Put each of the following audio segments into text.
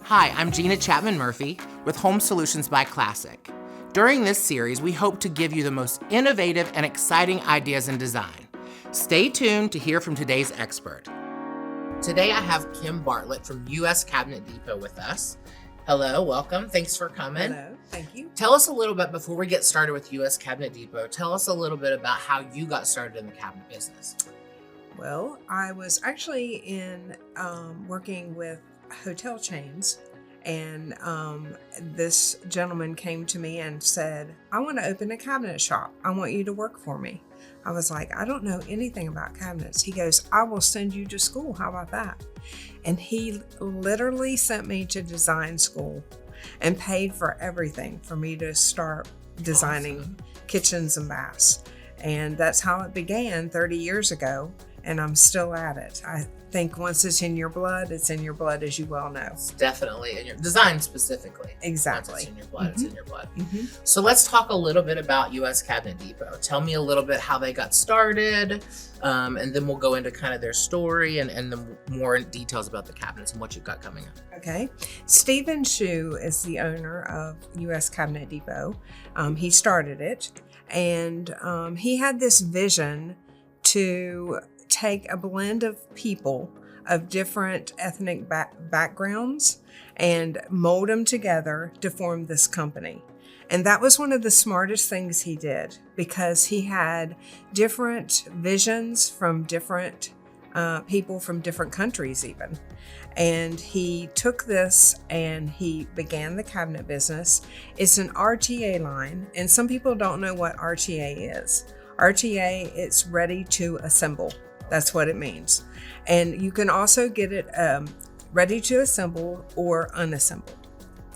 Hi, I'm Gina Chapman Murphy with Home Solutions by Classic. During this series, we hope to give you the most innovative and exciting ideas in design. Stay tuned to hear from today's expert. Today I have Kim Bartlett from US Cabinet Depot with us. Hello, welcome. Thanks for coming. Hello, thank you. Tell us a little bit, before we get started with US Cabinet Depot, tell us a little bit about how you got started in the cabinet business. Well, I was actually working with hotel chains, and this gentleman came to me and said, I want to open a cabinet shop. I want you to work for me. I was like, I don't know anything about cabinets. He goes, I will send you to school. How about that? And he literally sent me to design school and paid for everything for me to start designing kitchens and baths. And that's how it began 30 years ago. And I'm still at it. I think once it's in your blood, it's in your blood, as you well know. It's definitely in your design specifically. Exactly. Once it's in your blood, it's in your blood. So let's talk a little bit about US Cabinet Depot. Tell me a little bit how they got started, and then we'll go into kind of their story and the more details about the cabinets and what you've got coming up. Okay. Stephen Shu is the owner of US Cabinet Depot. He started it, and he had this vision to take a blend of people of different ethnic backgrounds and mold them together to form this company. And that was one of the smartest things he did, because he had different visions from different people from different countries even. And he took this and he began the cabinet business. It's an RTA line, and some people don't know what RTA is. RTA, it's ready to assemble. That's what it means. And you can also get it ready to assemble or unassembled.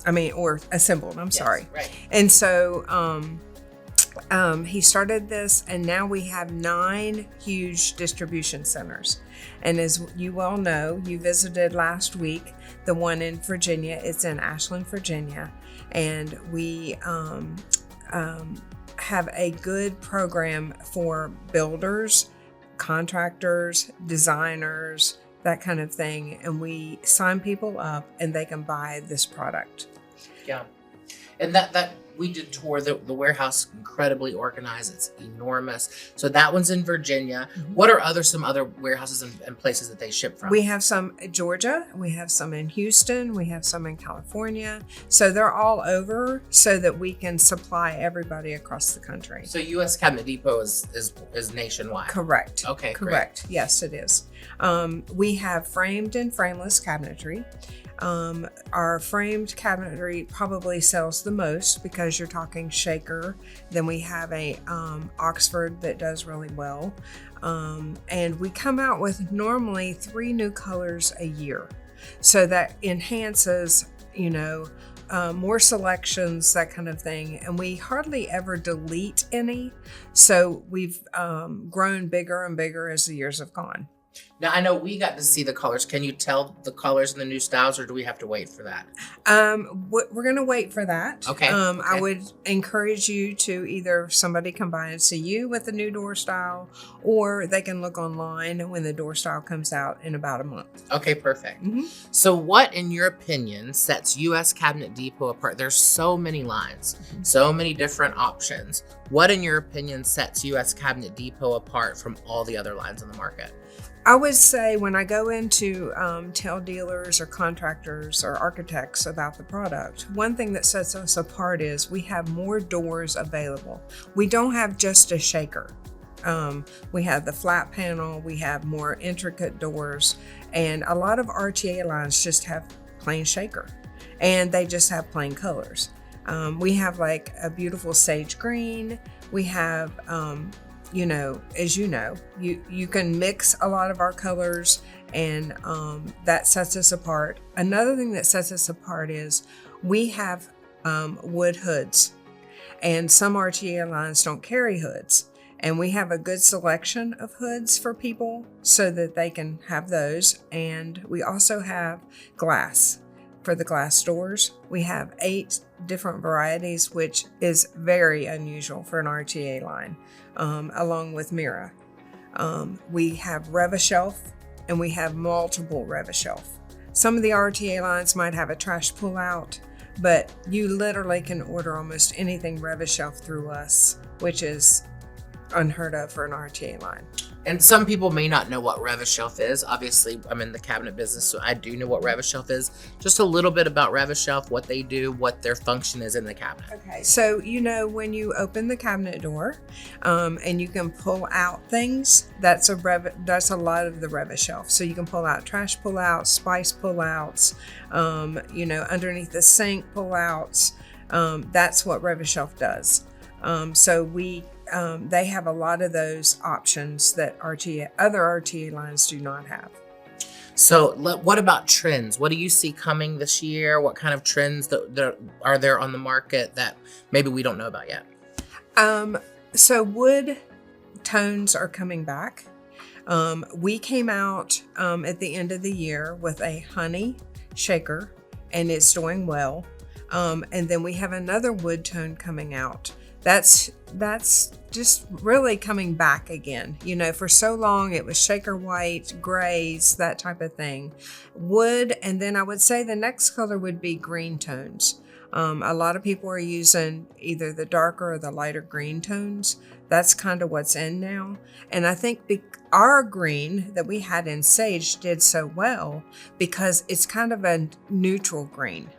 Or assembled, sorry. Right. And so he started this, and now we have 9 huge distribution centers. And as you well know, you visited last week, the one in Virginia. It's in Ashland, Virginia. And we have a good program for builders, contractors, designers, that kind of thing. And we sign people up and they can buy this product. Yeah. And that we did tour the warehouse, incredibly organized. It's enormous. So that one's in Virginia. What are some other warehouses and places that they ship from? We have some in Georgia. We have some in Houston. We have some in California. So they're all over so that we can supply everybody across the country. So US Cabinet Depot is nationwide. Correct. Okay, correct. Great. Yes, it is. We have framed and frameless cabinetry. Our framed cabinetry probably sells the most because you're talking shaker. Then we have a Oxford that does really well. And we come out with normally 3 new colors a year. So that enhances, more selections, that kind of thing. And we hardly ever delete any. So we've grown bigger and bigger as the years have gone. Now, I know we got to see the colors. Can you tell the colors and the new styles, or do we have to wait for that? We're going to wait for that. Okay. I would encourage you to either somebody come by and see you with the new door style, or they can look online when the door style comes out in about a month. Okay, perfect. So what, in your opinion, sets US Cabinet Depot apart? There's so many lines, so many different options. What, in your opinion, sets US Cabinet Depot apart from all the other lines on the market? I would say when I go in to tell dealers or contractors or architects about the product, one thing that sets us apart is we have more doors available. We don't have just a shaker. We have the flat panel, we have more intricate doors, and a lot of RTA lines just have plain shaker, and they just have plain colors. We have like a beautiful sage green. We have as you can mix a lot of our colors, and that sets us apart. Another thing that sets us apart is we have wood hoods, and some RTA lines don't carry hoods. And we have a good selection of hoods for people so that they can have those. And we also have glass. For the glass doors, we have 8 different varieties, which is very unusual for an RTA line, along with Mira. We have Rev-A-Shelf, and we have multiple Rev-A-Shelf. Some of the RTA lines might have a trash pull out, but you literally can order almost anything Rev-A-Shelf through us, which is unheard of for an RTA line. And some people may not know what Rev-A-Shelf is. Obviously, I'm in the cabinet business, so I do know what Rev-A-Shelf is. Just a little bit about Rev-A-Shelf, what they do, what their function is in the cabinet. Okay, so when you open the cabinet door, and you can pull out things, that's a lot of the Rev-A-Shelf. So you can pull out trash pullouts, spice pullouts, underneath the sink pullouts. That's what Rev-A-Shelf does. They have a lot of those options that other RTA lines do not have. So what about trends? What do you see coming this year? What kind of trends are there on the market that maybe we don't know about yet? So wood tones are coming back. We came out at the end of the year with a honey shaker, and it's doing well. And then we have another wood tone coming out. That's just really coming back again. For so long it was shaker white, grays, that type of thing. Wood, and then I would say the next color would be green tones. A lot of people are using either the darker or the lighter green tones. That's kind of what's in now. And I think our green that we had in Sage did so well because it's kind of a neutral green.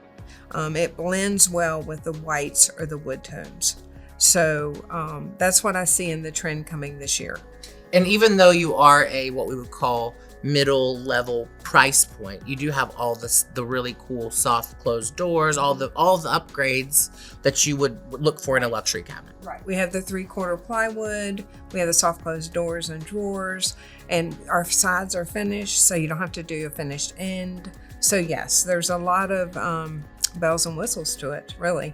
It blends well with the whites or the wood tones. So that's what I see in the trend coming this year. And even though you are what we would call middle level price point, you do have all the really cool soft closed doors, all the upgrades that you would look for in a luxury cabinet. Right. We have the 3/4 plywood, we have the soft closed doors and drawers, and our sides are finished, so you don't have to do a finished end. So yes, there's a lot of bells and whistles to it, really,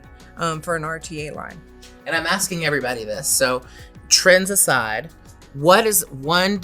for an RTA line. And I'm asking everybody this. So trends aside, what is one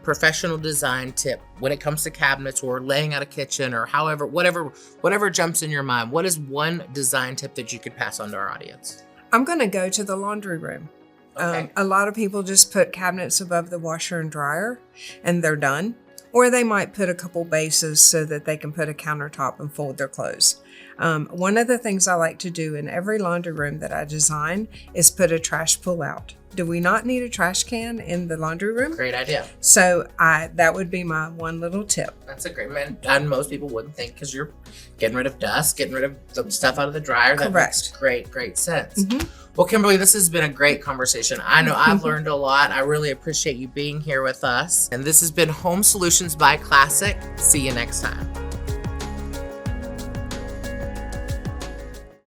professional design tip when it comes to cabinets or laying out a kitchen or whatever jumps in your mind? What is one design tip that you could pass on to our audience? I'm going to go to the laundry room. Okay. A lot of people just put cabinets above the washer and dryer and they're done. Or they might put a couple bases so that they can put a countertop and fold their clothes. One of the things I like to do in every laundry room that I design is put a trash pull out. Do we not need a trash can in the laundry room? Great idea. So that would be my one little tip. That's a great one. And most people wouldn't think because you're getting rid of dust, getting rid of the stuff out of the dryer. That makes great sense. Mm-hmm. Well, Kimberly, this has been a great conversation. I know I've learned a lot. I really appreciate you being here with us. And this has been Home Solutions by Classic. See you next time.